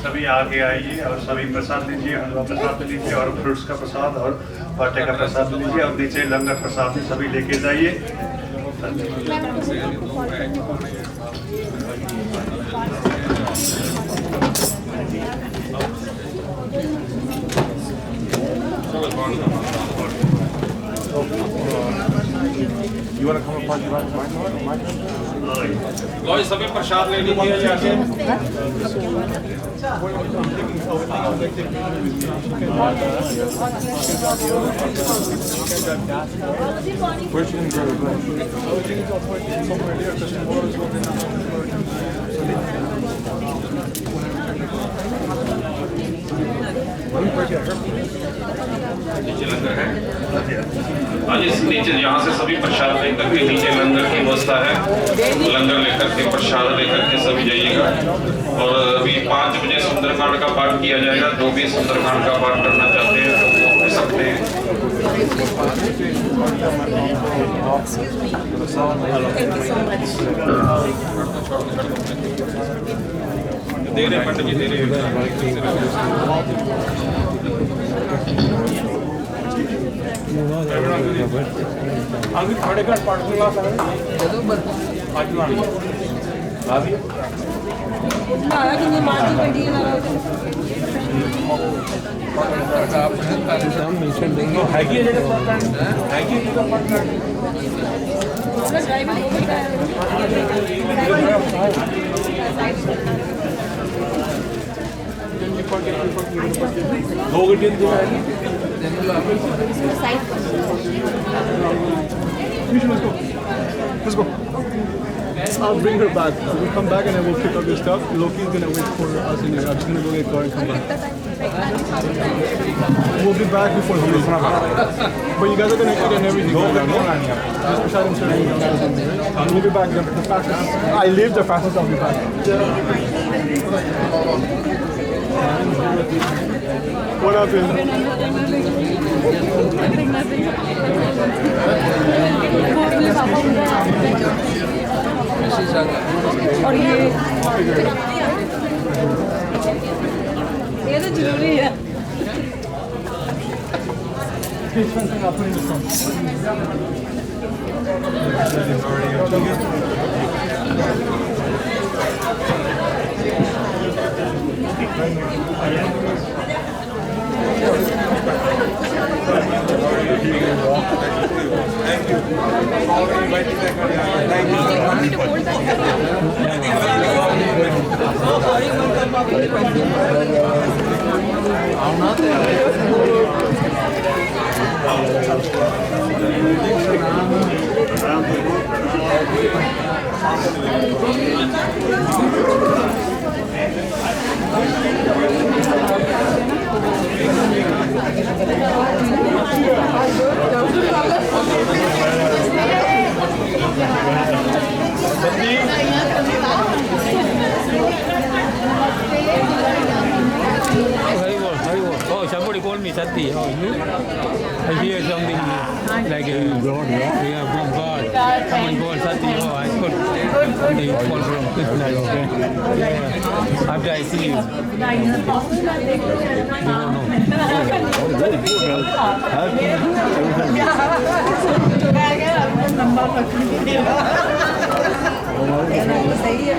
सभी आगे आइए और सभी प्रसाद लीजिए, हलवा प्रसाद लीजिए और फ्रूट्स का प्रसाद और बाटे का प्रसाद लीजिए और नीचे लंगर प्रसाद भी सभी लेके जाइए। You want to come apart? You want लो सभी प्रसाद ले लीजिए जाके। Where's she going to grab her नीचे लंगर है। हाँ जी, नीचे यहाँ से सभी प्रसाद लेकर के नीचे लंगर की व्यवस्था है। लंगर लेकर के प्रसाद लेकर के सभी जाइएगा। और अभी 5 बजे सुंदरकांड का पाठ किया जाएगा। जो भी सुंदरकांड का पाठ करना चाहते हैं तो वो कर सकते हैं। दे रहे पंडित जी, दे रहे। अभी थोड़े घंटे पढ़ के बाद आज आया कि नहीं मार दी बेटी ना हम मिशन देंगे है कि जगह है कि जगह ड्राइवर को बताया दो घंटे Let's go. I'll bring her back. We'll come back and then we'll pick up your stuff. Loki's gonna wait for us in here. I'm just gonna go get car and come back. We'll be back before he leaves. But you guys are gonna eat and everything. Just beside him, sir. And we'll be back the fastest. I live the fastest. I'll be back. What happened? और ये तो जरूरी है। शाबुड़ी People call me Sati. Oh, you? I hear something like God, yeah, from God. Someone called Sati. Oh, I thought they call from Krishna. Yeah. After I see you, you don't know. सही है